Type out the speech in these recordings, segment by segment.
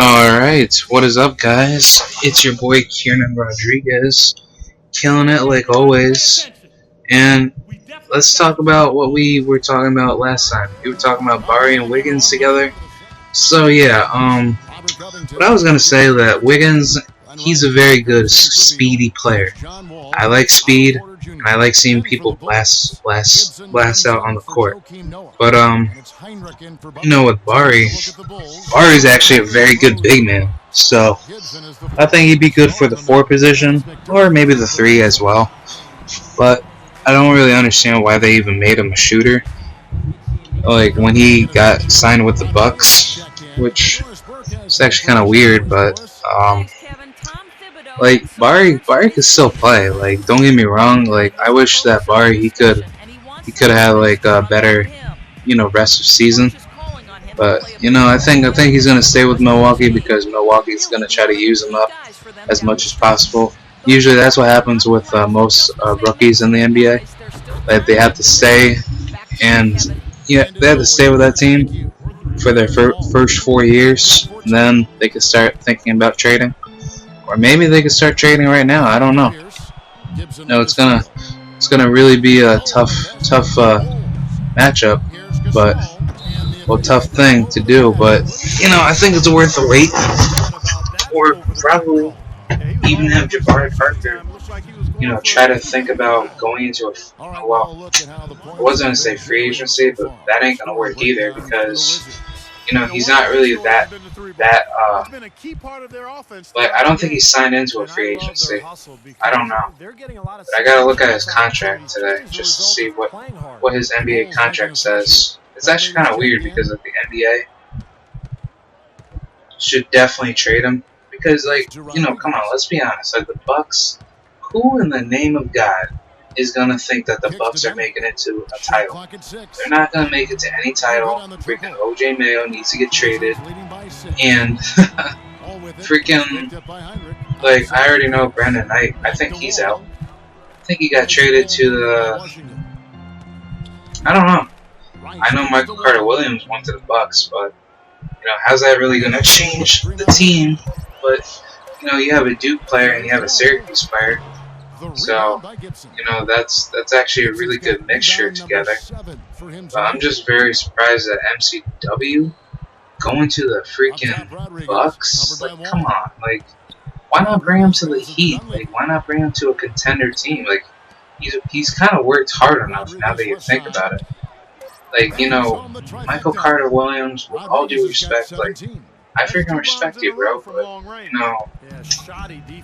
Alright, what is up, guys? It's your boy Kieran Rodriguez, killing it like always. And let's talk about what we were talking about last time. We were talking about Bari and Wiggins together. So yeah, what I was gonna say that Wiggins, he's a very good speedy player. I like speed, and I like seeing people blast out on the court. But with Bari's actually a very good big man. So I think he'd be good for the 4 position, or maybe the 3 as well. But I don't really understand why they even made him a shooter. Like when he got signed with the Bucks, which is actually kind of weird. But like Bari could still play. Like, don't get me wrong. Like, I wish that Bari he could have had like a better rest of season. But I think he's gonna stay with Milwaukee because Milwaukee's gonna try to use him up as much as possible. Usually that's what happens with most rookies in the NBA. That they have to stay, and they have to stay with that team for their first 4 years, and then they can start thinking about trading, or maybe they can start trading right now. I don't know. It's gonna really be a tough matchup, but tough thing to do. But I think it's worth the wait, or probably even have Jabari Parker try to think about going into I was going to say free agency, but that ain't going to work either because, he's not really that, like, I don't think he's signed into a free agency. I don't know. But I got to look at his contract today just to see what his NBA contract says. It's actually kind of weird because the NBA should definitely trade him because, like, come on, let's be honest. Like, the Bucks, who in the name of God is gonna think that the Bucks are making it to a title? They're not gonna make it to any title. Freaking OJ Mayo needs to get traded, and freaking, like, I already know Brandon Knight. I think he's out. I think he got traded to the. I don't know. I know Michael Carter Williams went to the Bucks, but how's that really gonna change the team? But you have a Duke player and you have a Syracuse player. So, that's actually a really good mixture together. But I'm just very surprised that MCW going to the freaking Bucks. Like, come on. Like, why not bring him to the Heat? Like, why not bring him to a contender team? Like, he's kind of worked hard enough now that you think about it. Like, Michael Carter Williams, with all due respect, like, I freaking respect you, bro, but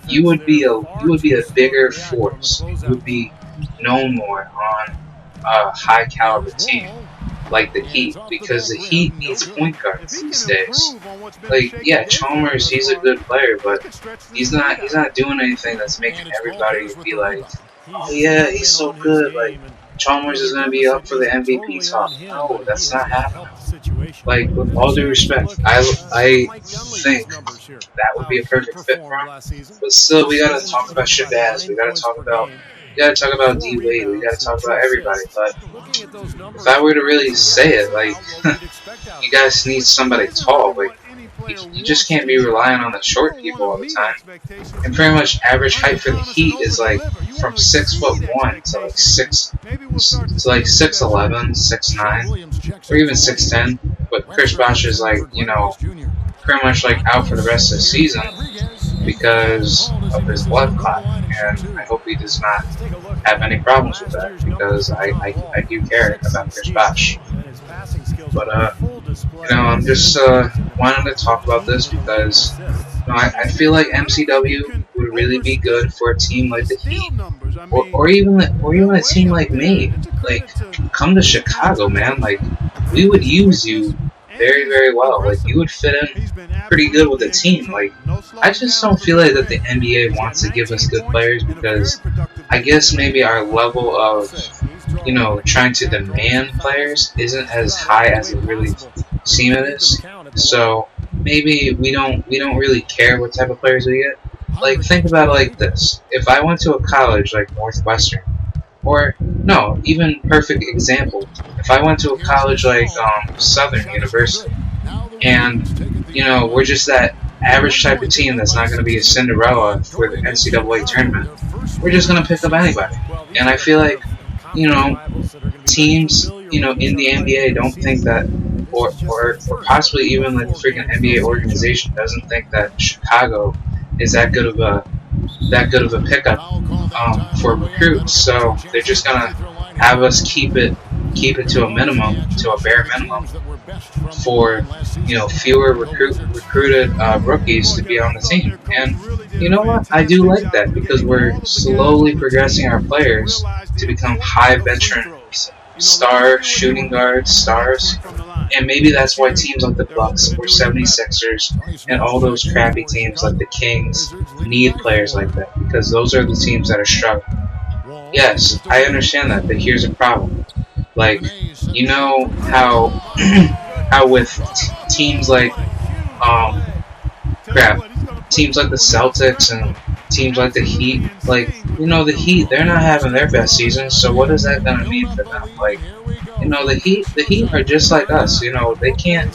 you would be a bigger force. You would be known more on a high caliber team like the Heat, because the Heat needs point guards these days. Like, yeah, Chalmers, he's a good player, but he's not doing anything that's making everybody be like, oh yeah, he's so good. Like, Chalmers is gonna be up for the MVP talk. No, that's not happening. Like, with all due respect, I think that would be a perfect fit for him. But still, we gotta talk about Shabazz. We gotta talk about D Wade. We gotta talk about everybody. But if I were to really say it, like, you guys need somebody tall. Like, you just can't be relying on the short people all the time. And pretty much average height for the Heat is like from 6'1" to like 6'11", 6'9", or even 6'10". But Chris Bosh is like, pretty much like out for the rest of the season because of his blood clot, and I hope he does not have any problems with that because I do care about Chris Bosh. But I'm just wanting to talk about this because I feel like MCW would really be good for a team like the Heat, or even a team like me. Like, come to Chicago, man. Like, we would use you very, very well. Like, you would fit in pretty good with the team. Like, I just don't feel like that the NBA wants to give us good players because I guess maybe our level of trying to demand players isn't as high as it really seems it is. So maybe we don't really care what type of players we get. Like, think about it like this: if I went to a college like Northwestern, or no, even perfect example, if I went to a college like Southern University, and we're just that average type of team that's not going to be a Cinderella for the NCAA tournament, we're just going to pick up anybody. And I feel like, teams, in the NBA don't think that, or possibly even like the freaking NBA organization doesn't think that Chicago is that good of a pickup for recruits. So they're just gonna have us keep it to a minimum, to a bare minimum, for fewer recruited rookies to be on the team. And you know what? I do like that because we're slowly progressing our players to become high veteran star shooting guards, stars. And maybe that's why teams like the Bucks or 76ers and all those crappy teams like the Kings need players like that, because those are the teams that are struggling. Yes, I understand that, but here's a problem. Like, how with teams like teams like the Celtics and teams like the Heat, the Heat, they're not having their best season, so what is that gonna mean for them? The Heat are just like us. They can't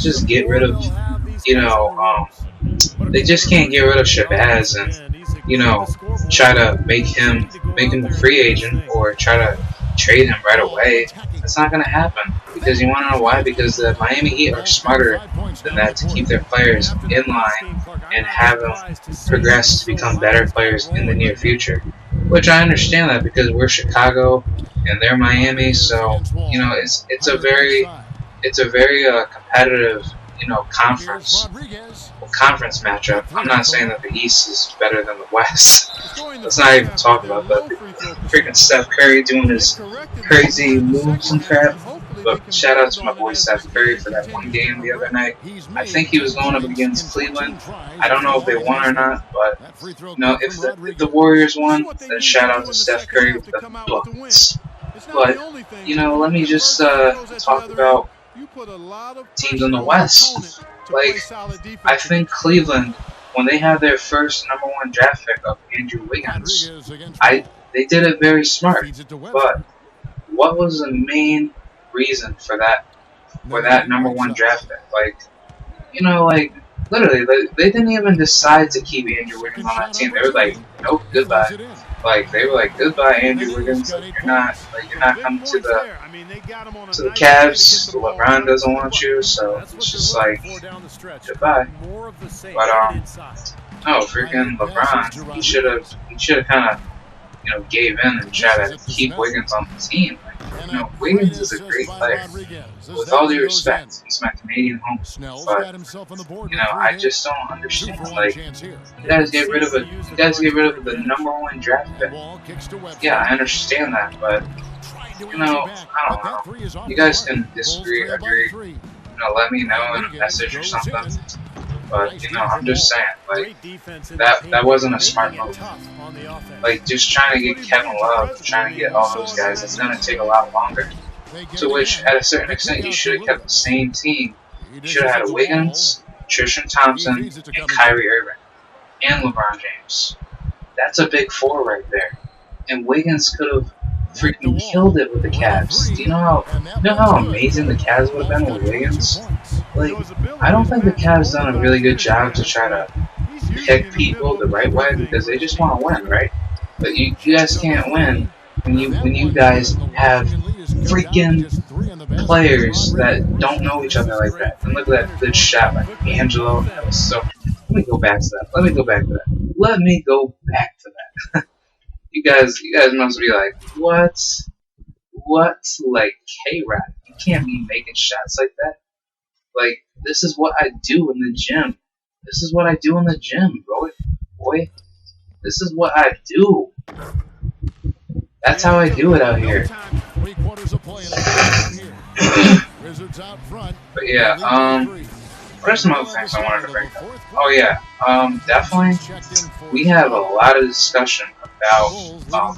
just get rid of, they just can't get rid of Shabazz and try to make him a free agent or try to trade him right away. That's not gonna happen, because you want to know why? Because the Miami Heat are smarter than that to keep their players in line and have them progress to become better players in the near future. Which I understand that, because we're Chicago and they're Miami, so it's a very competitive conference matchup. I'm not saying that the East is better than the West. Let's not even talk about that. Freaking Steph Curry doing his crazy moves and crap. But shout out to my boy Steph Curry for that one game the other night. I think he was going up against Cleveland. I don't know if they won or not, but if the Warriors won, then shout out to Steph Curry with the buckets. But let me just talk about teams in the West. I think Cleveland, when they had their first #1 draft pick of Andrew Wiggins, they did it very smart. But what was the main reason for that #1 draft pick? Literally, they didn't even decide to keep Andrew Wiggins on that team. They were like, nope, goodbye. They were like, goodbye, Andrew Wiggins. You're not coming to the Cavs. LeBron doesn't want you, so it's just like, goodbye. But freaking LeBron, he should have kind of gave in and tried to keep Wiggins on the team. Wiggins is a great player. With all due respect, he's my Canadian home. But I just don't understand. You guys get rid of the #1 draft pick. Yeah, I understand that, but I don't know. You guys can disagree, agree. Let me know in a message or something. But I'm just saying, that wasn't a smart move. Just trying to get Kevin Love, trying to get all those guys, it's gonna take a lot longer. To which, at a certain extent, you should have kept the same team. You should have had Wiggins, Tristan Thompson, and Kyrie Irving, and LeBron James. That's a big four right there. And Wiggins could have freaking killed it with the Cavs. Do you know how amazing the Cavs would have been with Wiggins? I don't think the Cavs done a really good job to try to pick people the right way, because they just want to win, right? But you guys can't win when you guys have freaking players that don't know each other like that. And look at that good shot by Angelo. That was so. Let me go back to that. You guys must be like, what? Like, K-Rap, you can't be making shots like that. This is what I do in the gym. Boy. This is what I do. That's how I do it out here. But yeah, what are some other things I wanted to bring up? Oh yeah, definitely, we have a lot of discussion about, well,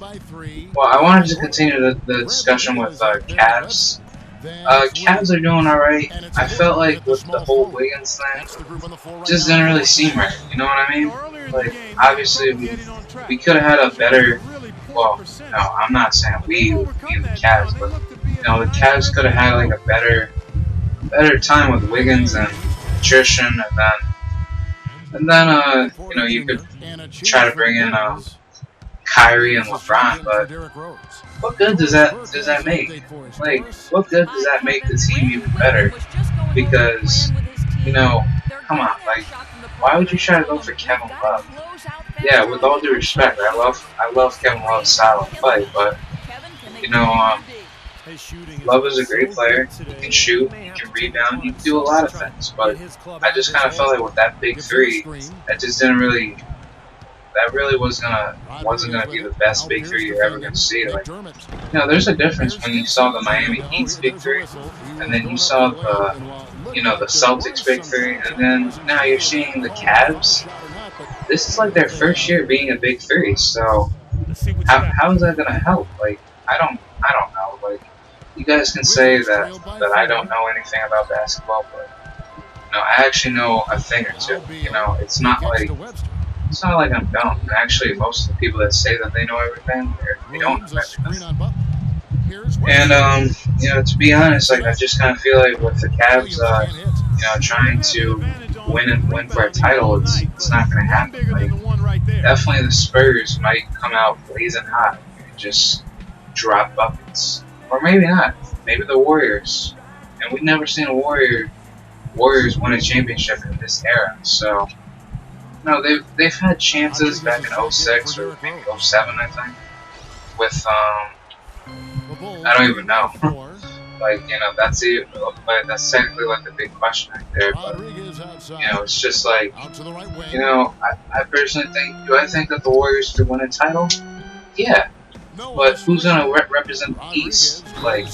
I wanted to continue the discussion with Cavs. Cavs are doing alright. I felt like with the whole Wiggins thing, just didn't really seem right. You know what I mean? Obviously, we could have had a better, well, no, I'm not saying we and the Cavs, but, the Cavs could have had, a better time with Wiggins and Tristan, and then, And then, you could try to bring in Kyrie and LeBron, but what good does that make? Like, what good does that make the team even better? Because, come on, like, why would you try to go for Kevin Love? Yeah, with all due respect, I love Kevin Love's style of play, but Love is a great player. He can shoot, he can rebound, he can do a lot of things. But I just kind of felt like with that big three, that just didn't really. That really wasn't gonna be the best big three you're ever gonna see. Like, there's a difference when you saw the Miami Heat's big three, and then you saw the Celtics big three, and then now you're seeing the Cavs. This is like their first year being a big three, so how is that gonna help? Like, I don't know. Like, you guys can say that I don't know anything about basketball, but I actually know a thing or two. It's not like I'm dumb. Actually, most of the people that say that they know everything, they don't know everything. And to be honest, like, I just kind of feel like with the Cavs, trying to win for a title, it's not going to happen. Like, definitely the Spurs might come out blazing hot and just drop buckets, or maybe not. Maybe the Warriors, and we've never seen a Warriors win a championship in this era. So, they've had chances back in 06 or maybe 07, I think, with I don't even know. Like, but that's technically like the big question right there. But it's just like, I personally think, do I think that the Warriors should win a title? Yeah. But who's gonna represent the East? Like,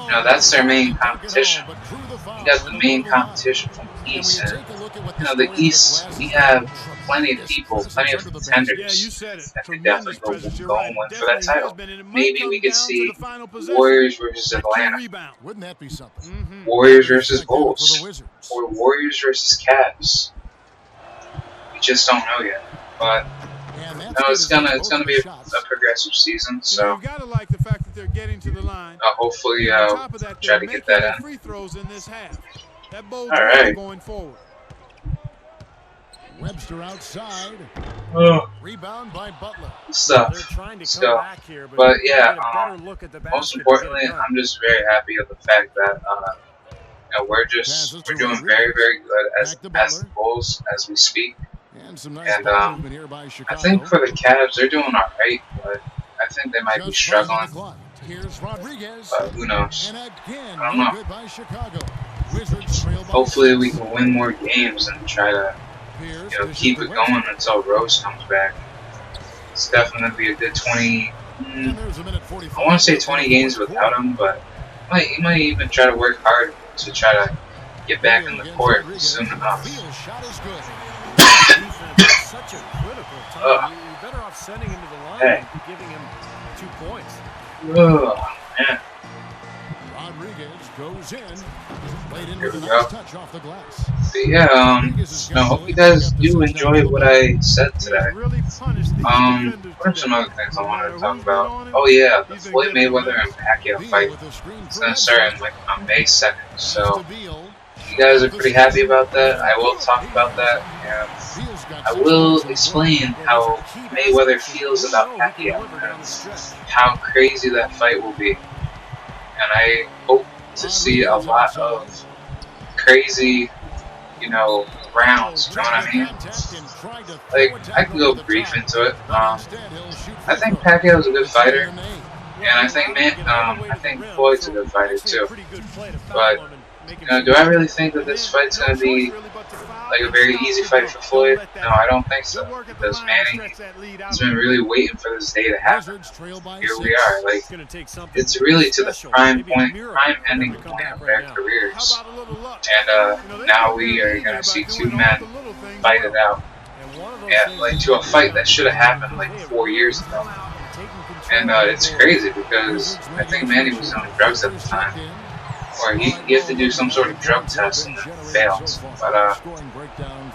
that's their main competition. You got the main competition from the East, and the East, we have plenty of people, plenty of contenders that could definitely go and win for that title. Maybe we could see Warriors versus Atlanta, Warriors versus Bulls, or Warriors versus Cavs. We just don't know yet, but it's gonna be a progressive season, so hopefully try to get that in. All right. Webster outside. Rebound by Butler. Stuff. But yeah, most importantly, I'm just very happy of the fact that we're doing very, very good as the Bulls as we speak. And I think for the Cavs, they're doing all right, but I think they might be struggling. But who knows? I don't know. Hopefully, we can win more games and try to keep it going until Rose comes back. It's definitely going to be a good 20. I want to say 20 games without him, but he might even try to work hard to try to get back in the court soon enough. Hey. Oh, man. Here we go. But yeah, hope you guys do enjoy what I said today. What are some other things I wanted to talk about? Oh yeah, the Floyd Mayweather and Pacquiao fight is going to start on May 2nd, so you guys are pretty happy about that. I will talk about that, and I will explain how Mayweather feels about Pacquiao and how crazy that fight will be. And I hope to see a lot of crazy, rounds, you know what I mean? Like, I can go brief into it. I think Pacquiao is a good fighter, and I think Floyd's a good fighter too. But do I really think that this fight's gonna be like a very easy fight for Floyd? No, I don't think so. Because Manny has been really waiting for this day to happen. Here we are. Like, it's really to the prime ending point of their careers. And now we are gonna see two men fight it out. And like to a fight that should have happened like 4 years ago. And it's crazy because I think Manny was on drugs at the time. Or he had to do some sort of drug test and it failed. But I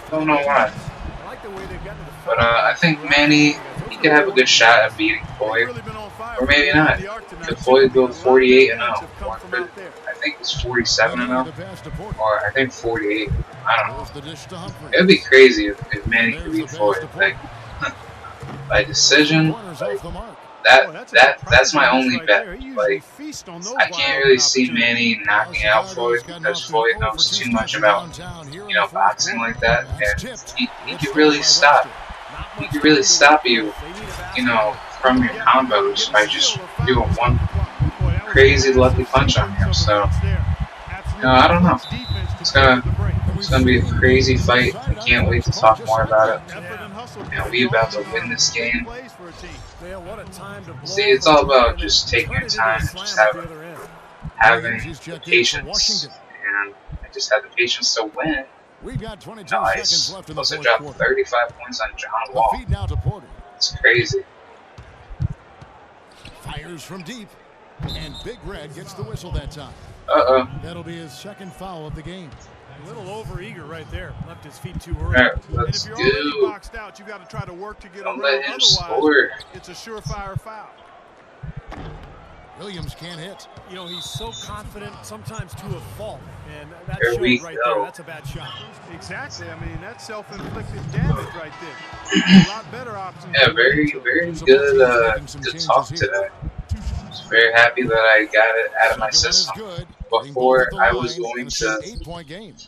don't know why. But I think Manny, he could have a good shot at beating Floyd. Or maybe not. Could Floyd go 48-0? Or could, I think it's 47-0, or I think 48. I don't know. It would be crazy if Manny could beat Floyd, like by decision. Like, that's my only bet. Like, I can't really see Manny knocking out Floyd because Floyd knows too much about, you know, boxing like that, and he could really stop. He could really stop you, you know, from your combos by just doing one crazy lucky punch on him. So, you know, I don't know. It's gonna be a crazy fight. I can't wait to talk more about it. And we about to win this game. See, it's all about just taking your time and just having the patience. And I just had the patience to win. Nice. Plus, I dropped 35 points on John Wall. It's crazy. Fires from deep, and Big Red gets the whistle that time. Uh-oh. That'll be his second foul of the game. A little overeager right there. Left his feet too early. Alright, let's and if you're already go. boxed out, you got to try to work to get Don't a let roll. him Otherwise, score. it's a surefire foul. Williams can't hit. You know, he's so confident, sometimes to a fault. And that There we showed right go. there. That's a bad shot. Exactly. I mean, that's self-inflicted damage right there. A lot better options. Yeah, very good talk today. I'm very happy that I got it out of my system. Before, I was going to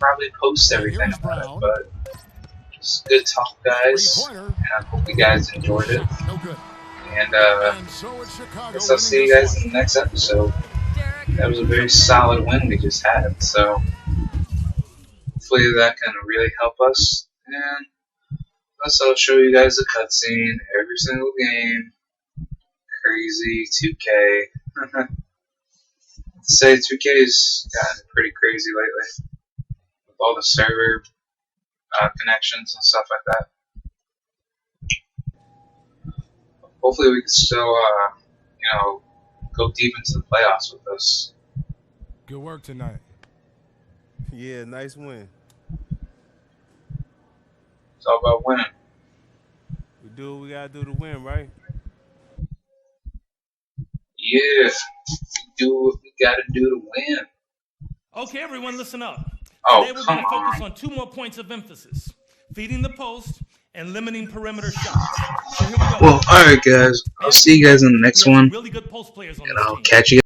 probably post everything about it, but just good talk, guys. And I hope you guys enjoyed it. And I guess I'll see you guys in the next episode. That was a very solid win we just had, so hopefully that can really help us. And plus, I'll show you guys the cutscene every single game. Crazy 2K. I'd say 2K's gotten pretty crazy lately with all the server connections and stuff like that. Hopefully, we can still, you know, go deep into the playoffs with us. Good work tonight. Yeah, nice win. It's all about winning. We do what we gotta do to win, right? Yeah, we do what we gotta do to win. Okay, everyone, listen up. Oh, Today we're come going to focus on. on 2 more points of emphasis: feeding the post and limiting perimeter shots. So here we go. Well, alright, guys. I'll see you guys in the next We have one, really good post players on and this I'll team. catch you.